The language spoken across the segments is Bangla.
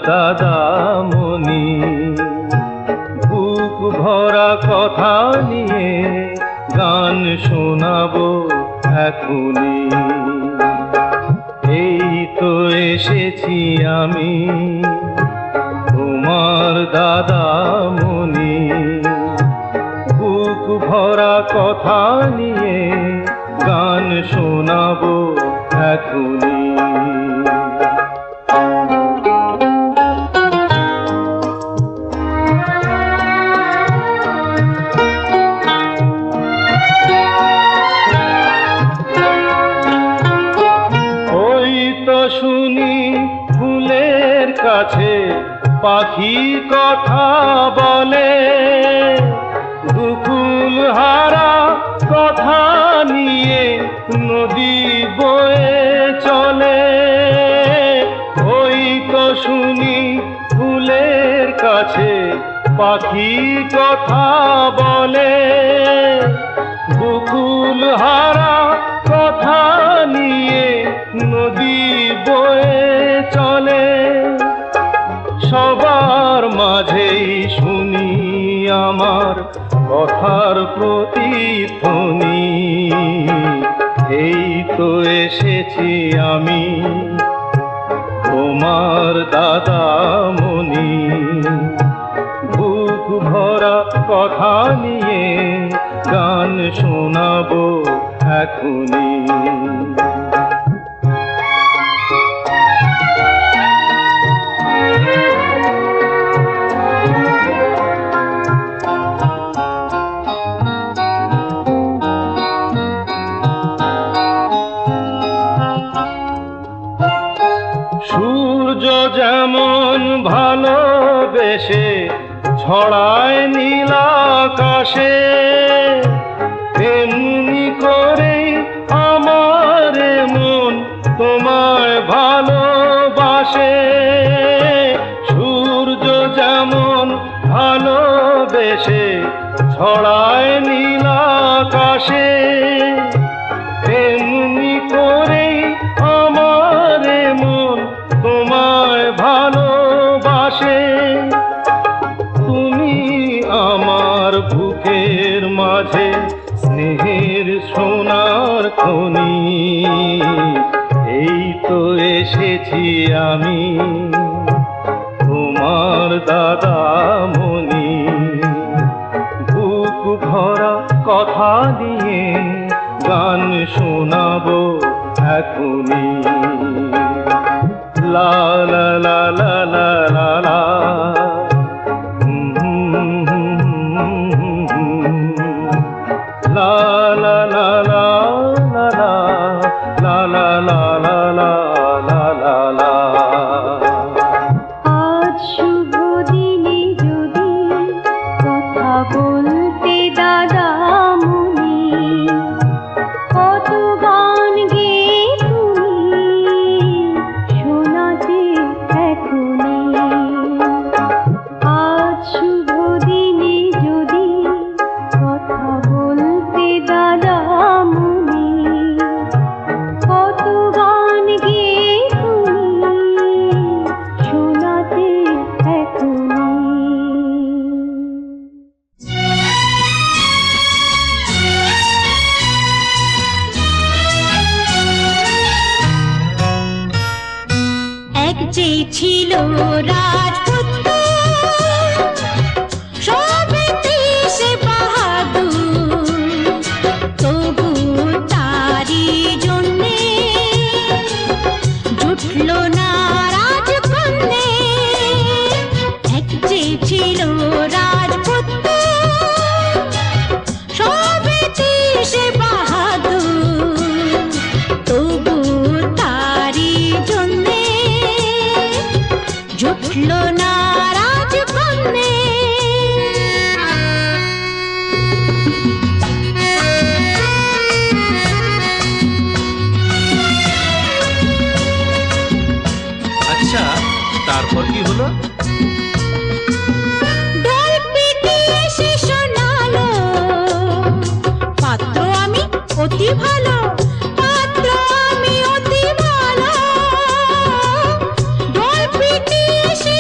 দাদামণি, বুক ভরা কথা নিয়ে গান শোনাবো এখনি। এই তো এসেছি আমি তোমার দাদামণি, বুক ভরা কথা নিয়ে গান শোনাবো এখনি। শুনি ফুলের কাছে পাখি কথা বলে, দুকুল হারা কথা নিয়ে নদী বয়ে চলে। ওই তো শুনি ফুলের কাছে পাখি কথা বলে, দুকুল হারা কথা নিয়ে নদী বয়ে চলে। সবার মাঝেই শুনি আমার কথার প্রতিধ্বনি। এই তো এসেছি আমি তোমার দাদামণি, বুক ভরা কথা নিয়ে গান শোনাবো এখনি। সূর্য যেমন ভালোবেসে ছড়ায় নীল আকাশে, তেমনি করে আমার মন তোমায় ভালোবাসে। সূর্য যেমন ভালোবেসে ছড়ায় নীল আকাশে, তেমনি করে আমার মন তোমায় ভালোবাসে। তুমি আমার বুকের মাঝে স্নেহের সোনার খনি। এই তো এসেছি আমি তোমার দাদামণি, বুক ভরা কথা নিয়ে গান শোনাবো এখনি। লা লা লা লা লা লা লা, লা লা লা লা লা লা লা লা লা লা লা লা লা। আজ শুভ দিনে যদি কথা বলতে দাদামণি, কত গান গেয়ে তুমি শোনাতে এখনি। আজ শুভ দিনে যদি কথা বলতে দাদামণি, কত গান গেয়ে তুমি শোনাতে এখনি। এক যে ছিল রাজপুত্র, সবেতে সে বাহাদুর, তবু তারি জন্যে জুটল না রাজকন্যে। এক যে ছিল রাজপুত্র, সবেতে সে বাহাদুর, তবু তারি জন্যে জুটল না রাজকন্যে। আচ্ছা, তারপর কি হলো? ঢোল পিটিয়ে সে শোনালো, পাত্র আমি অতি ভালো, পাত্র আমি অতি ভালো। ঢোল পিটিয়ে সে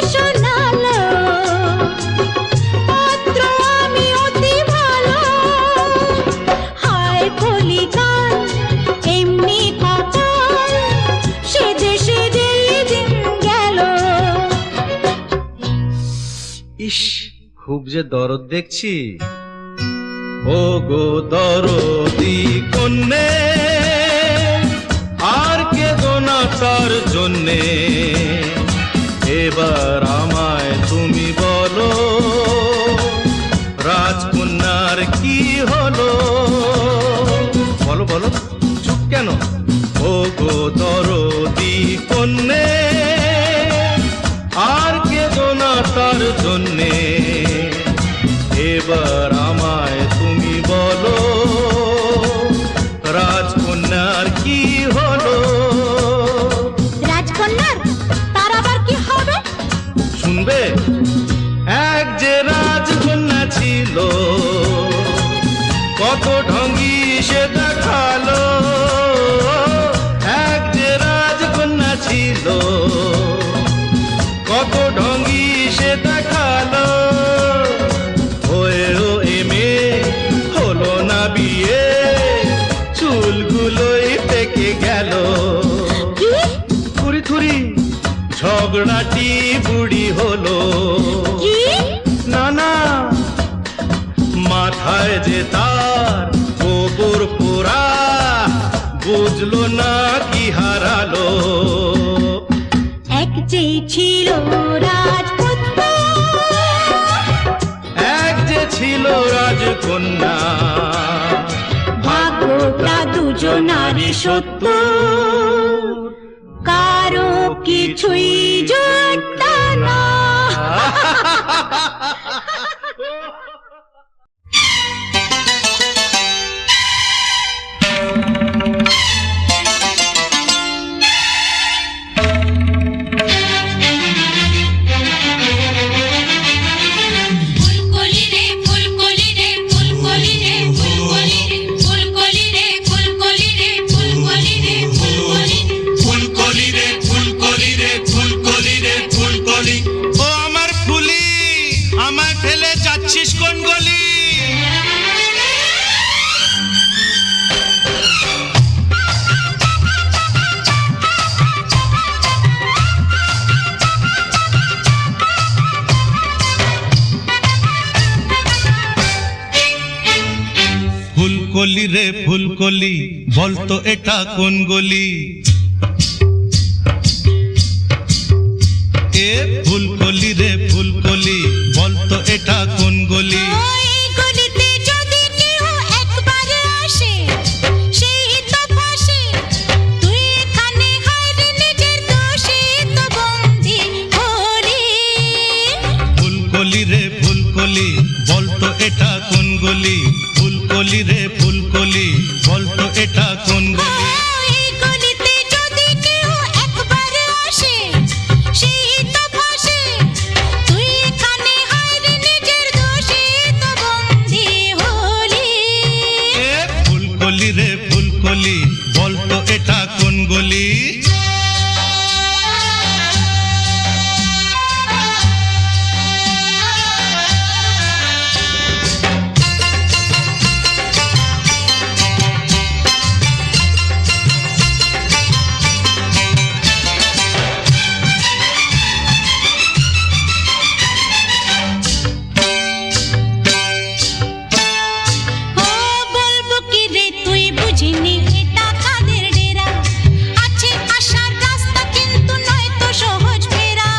ইস, খুব যে দরদ দেখছি। ও গো দরদি কন্যে, আর কেঁদো না তার জন্যে, এবার আমায় তুমি বলো রাজকন্যার কি হলো। বলো বলো, চুপ কেন? ও গো দরদি কন্যে, আর কেঁদো না তার জন্যে, এবার আমায় তুমি বলো রাজকন্যার কি হলো। রাজকন্যার তার আবার কি হবে? শুনবে? এক যে রাজকন্যা ছিল, কত ঢঙ্গি সে দেখালো। এক যে রাজকন্যা ছিল, কত ঢঙ্গি সে দেখালো। হয়েও এমে হলো না বিয়ে, চুলগুলোই পেকে গেল। কি? থুরি থুরি ঝগড়াটি বুড়ি হলো। কি? না না, মাথায় যে তার গোবর পোড়া, বুঝলো না কি হারালো। এক যে ছিল রাজপুত্র, এক যে ছিল রাজকন্যা, ভাগ্যটা দুজনারই সত্য, কারো কিছুই জোটটা না। ফুলকলি রে ফুলকলি রে ফুলকলি রে ফুলকলি রে ফুলকলি রে ফুলকলি রে ফুলকলি রে ফুলকলি ফুলকলি রে ফুলকলি রে ফুলকলি রে ফুলকলি। ও আমার ফুলি, আমায় ফেলে যাচ্ছিস কোন গলি? ফুলকলি রে ফুলকলি, বলতো এটা কোন গলি? এ ফুলকলি রে ফুলকলি, বলতো এটা কোন গলি? ওই গলিতে যদি কেউ একবার আসে, সেই তো ফাঁসে। তুই এখানে হায়রে নিজের দোষে তো বন্দী হলি। ফুলকলি রে ফুলকলি, বলতো এটা কোন গলি? ফুলকলি রে ফুলকলি, বলতো এটা কোন গলি? ওই গলিতে যদি কেউ একবার আসে, সেই তো ফাঁসে। তুই এখানে হায়রে নিজের দোষে তো বন্দী হলি। এ ফুলকলি রে ফুলকলি, বলতো এটা কোন গলি? ও বলবো কি রে তুই বুঝিনি এটা কাদের ডেরা, আছে আসার রাস্তা কিন্তু নয় তো সহজ ফেরা।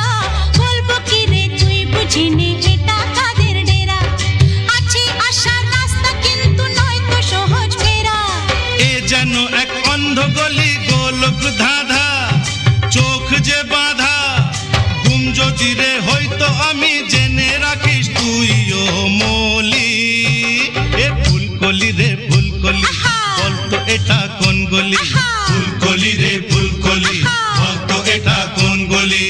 বলবো কি রে তুই বুঝিনি এটা কাদের ডেরা, আছে আসার রাস্তা কিন্তু নয় তো সহজ ফেরা। এ যেন এক অন্ধ গলি, গোলক ধাঁধা, চোখ যে বাঁধা। ঘুম যদি রে হয়তো আমি, জেনে রাখিস তুইও মলি। এ ফুলকলি রে ফুলকলি, আহা! বলতো এটা কোন গলি? আহা! ফুলকলি রে ফুলকলি, আহা! বলতো এটা কোন গলি?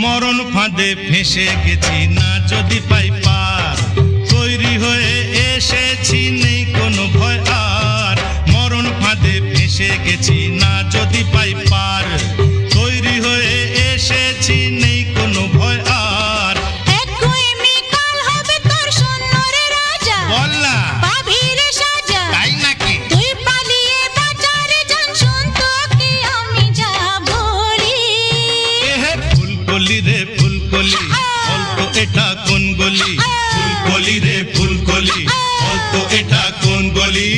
মরণ ফাঁদে ফেসে গেছি না যদি পাই পার, তৈরি হয়ে এসেছি নেই কোনো ভয় আর। মরণ ফাঁদে মাঝে ভেসে গেছি না যদি পাই পার, তৈরি হয়ে এসেছি নেই কোনো ভয় আর। একগুঁয়েমি কাল হবে তোর সৈন্যরে রাজা, বল না পাবি রে সাজা। তাই নাকি? তুই পালিয়ে বাজারে যান, শুন তোকে আমি যা বলি। এহে ফুলকলি রে ফুলকলি, বলতো এটা কোন গলি? ফুলকলি রে ফুলকলি, বলতো এটা কোন গলি?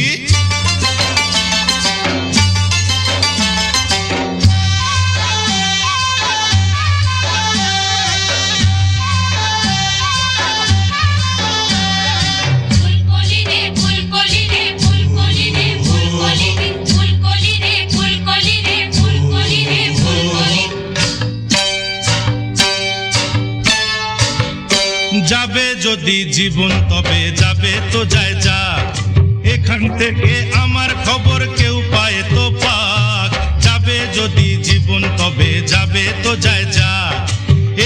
ফুলকলি রে ফুলকলি রে ফুলকলি রে ফুলকলি রে ফুলকলি রে ফুলকলি রে ফুলকলি রে ফুলকলি। যাবে যদি জীবন তবে যাবে তো যায় যাক, এখান থেকে আমার খবর কেউ পায় তো পাক। যাবে যদি জীবন তবে যাবে তো যায় যাক,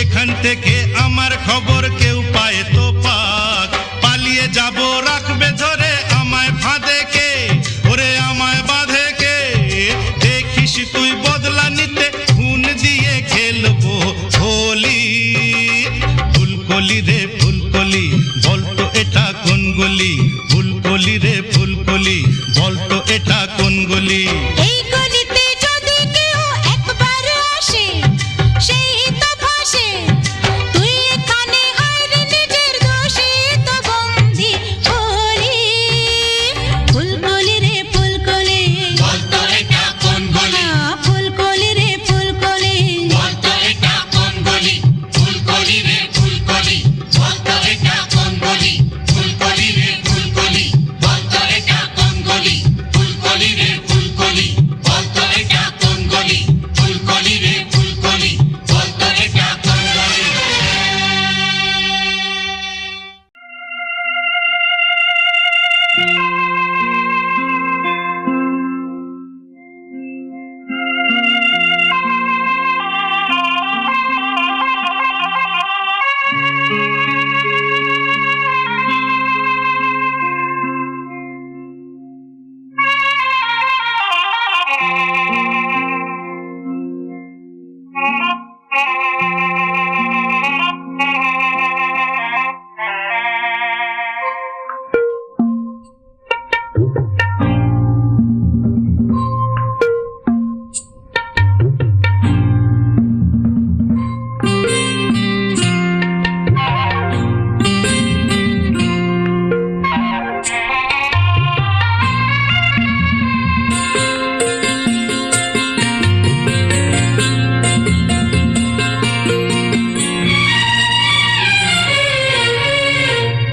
এখান থেকে আমার খবর কেউ পায় তো পাক। পালিয়ে যাব রাখবে ধরে আমায় ফাঁদে কে, ওরে আমায় বাঁধে কে? দেখিস তুই বদলা নিতে খুন দিয়ে খেলবো হোলি। ফুলকলি রে ফুলকলি, বলতো এটা কোন গলি? ফুলকলি রে ফুলকলি, বলতো এটা কোন গলি? এই গলিতে যদি কেউ একবার আসে, সেই তো ফাঁসে। তুই এখানে আয় রে নিজের দোষে তো বন্দি হলি। ফুলকলি রে ফুলকলি, বলতো এটা কোন গলি? ফুলকলি রে ফুলকলি। বলতো এটা কোন গলি? ফুলকলি রে ফুলকলি, বলতো এটা কোন গলি? ফুলকলি রে ফুলকলি, বলতো এটা কোন গলি? ফুলকলি রে ফুলকলি, বলতো এটা কোন গলি? ফুলকলি রে ফুলকলি, বলতো এটা কোন গলি?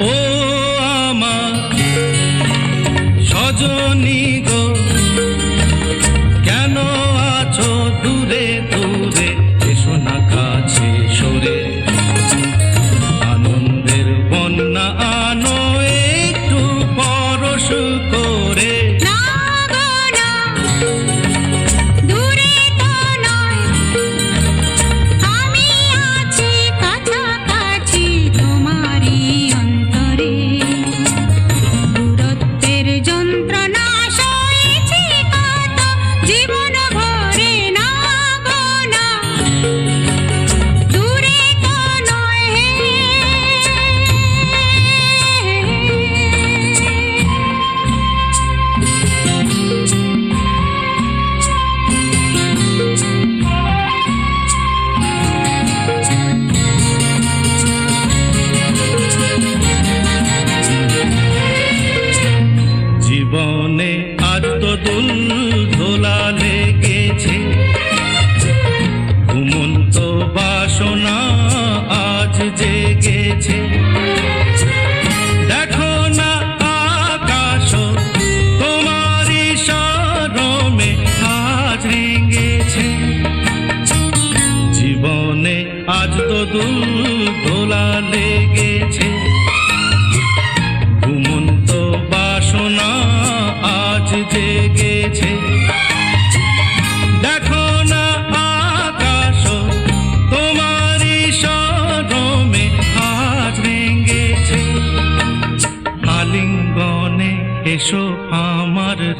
ও আমার সজনী গো, কেন আছো দূরে দূরে? এসো না কাছে সরে, আনন্দের বন্যা আনো একটু পরশ করে। না গো না, দূরে তো নয়, আমি আছি কাছাকাছি তোমারই অন্তরে। দূরত্বের যন্ত্রণা সয়েছি কত জীবন ভরে। না গো না, দূরে তো নয় হে। জীবনে আজ তো দুল দোলালে,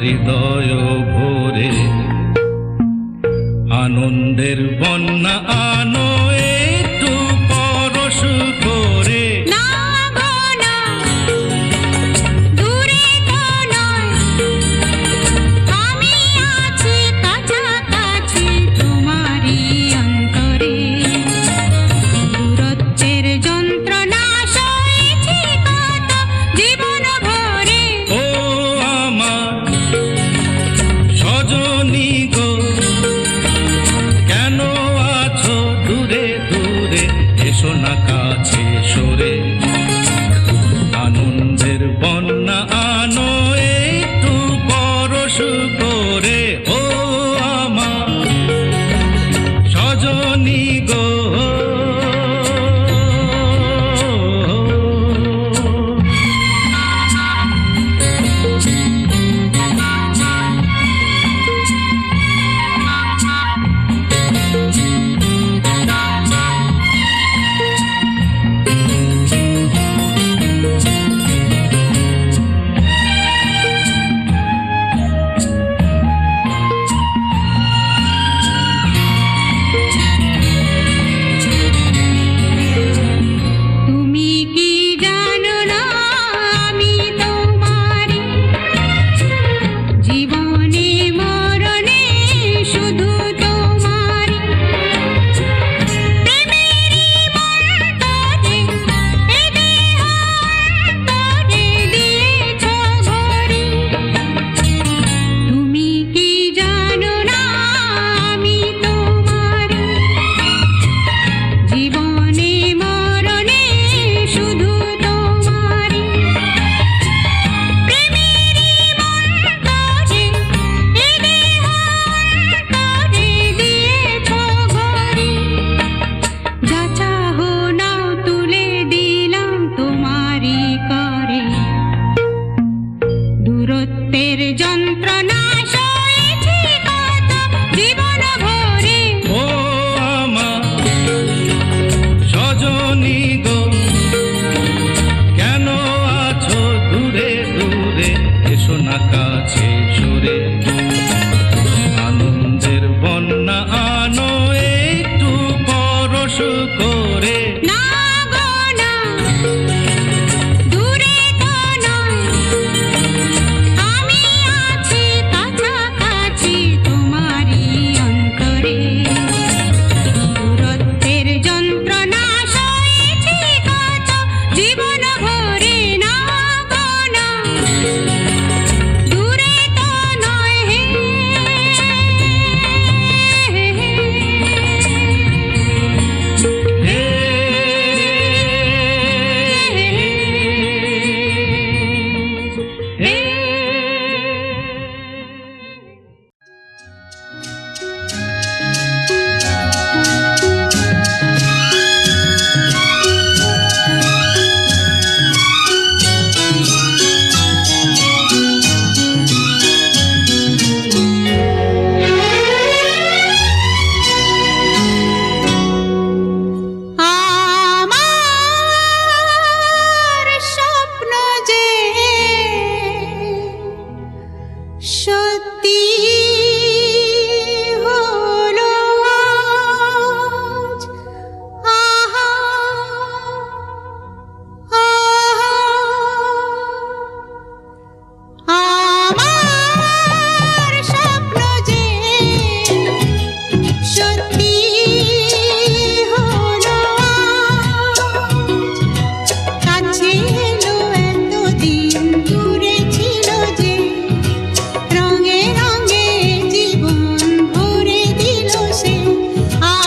হৃদয় ভরে আনন্দের বন্যা আনো একটু পরশ করে। না গো না, দূরে তো নয়, আমি আছি কাছাকাছি তোমারই অন্তরে। দূরত্বের যন্ত্রণা সয়েছি কত জীবন ভরে। ও আমার সজনী গো, কেন আছো দূরে দূরে, এসো না কাছে সরে। আনন্দের বন্যা আনো একটু পরশ করে। ও আমার সজনী গো। তুমি কি জানো না আমি তোমারই, জীবনে মরণে শুধু তোমারই। প্রেমেরই বন্ধনে এ দেহ অন্তরে দিয়েছ ভরে। তুমি কি জানো না আমি তোমারই, জীবনে মরণে শুধু তোমারই। প্রেমেরই বন্ধনে এ দেহ অন্তরে দিয়েছ ভরে। যা চাহো নাও তুলে দিলাম তোমারই করে। দূরত্বের যন্ত্রণা সয়েছি কত জীবন ভরে। ও আমার সজনী গো, কেন আছো দূরে দূরে, এসো না কাছে সরে। আনন্দের বন্যা আনো একটু পরশ করে। না গো না, দূরে তো নয়, আমি আছি কাছাকাছি তোমারই অন্তরে। দূরত্বের যন্ত্রণা সয়েছি কত জীবন ভরে। না গো না, দূরে তো নয়, আমার স্বপ্ন যে সত্যি হলো আজ। আহা আহা, আমার স্বপ্ন যে সত্যি হলো আজ। কাছে এলো এতদিন, দূরে ছিল যে, রঙে রঙে জীবন ভরে দিল সে।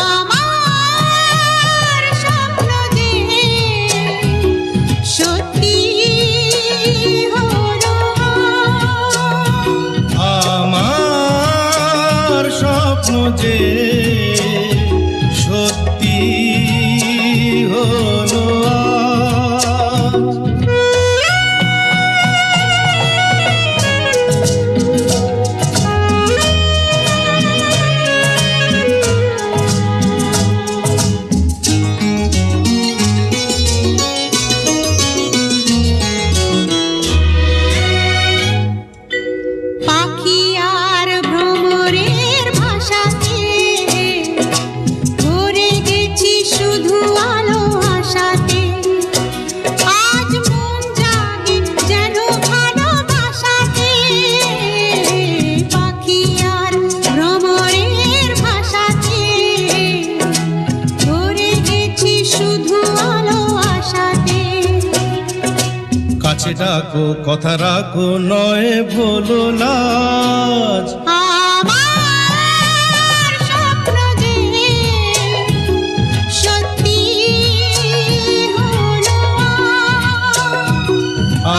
আমার স্বপ্ন যে সত্যি হলো আজ। আমার স্বপ্ন যে সত্যি হলো আজ। পাখ কাছে ডাকো কথা রাখো নয় ভোলো লাজ আমার স্বপ্ন যে সত্যি হলো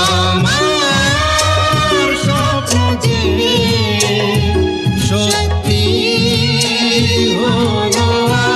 আমার স্বপ্ন যে সত্যি হলো আজ।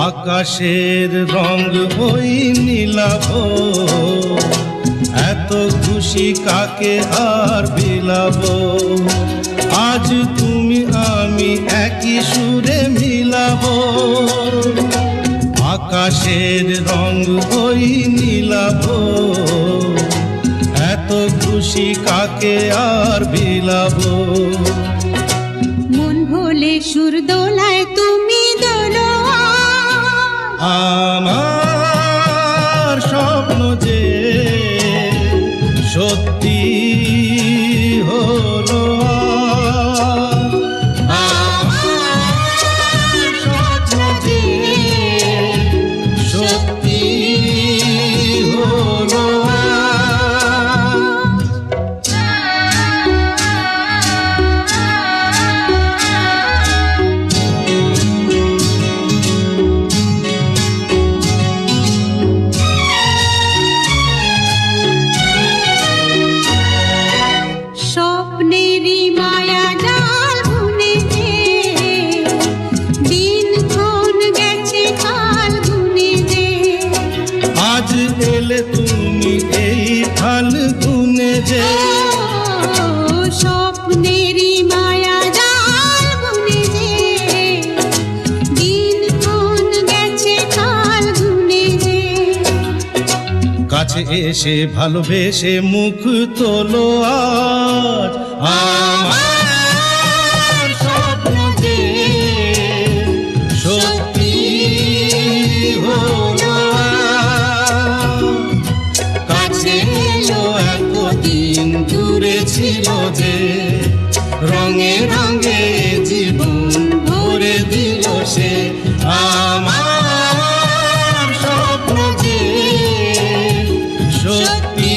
আকাশের রং ওই নীলাভ, এত খুশি কাকে আর বিলাব। আজ তুমি আমি একই সুরে মিলাব। আকাশের রং ওই নীলাভ, এত খুশি কাকে আর বিলাব। মন ভোলে সুর দোলায় তুমি দোলো আমার স্বপ্ন যে সত্যি হলো আজ। আমার স্বপ্ন যে সত্যি হলো আজ। স্বপ্নেরই মায়া জাল বুনে যে দিনক্ষণ গেছে কাল গুনে যে আজ এলে তুমি এই ফাল্গুনে যে। স্বপ্নেরই মায়া জাল বুনে যে দিনক্ষণ গেছে কাল গুনে যে কাছে এসে ভালোবেসে মুখ তোলো আজ। আমার স্বপ্ন যে সত্যি হলো আজ। কাছে এলো এতদিন দূরে ছিল যে, রঙে রঙে জীবন ভরে দিল সে। আমার স্বপ্ন যে সত্যি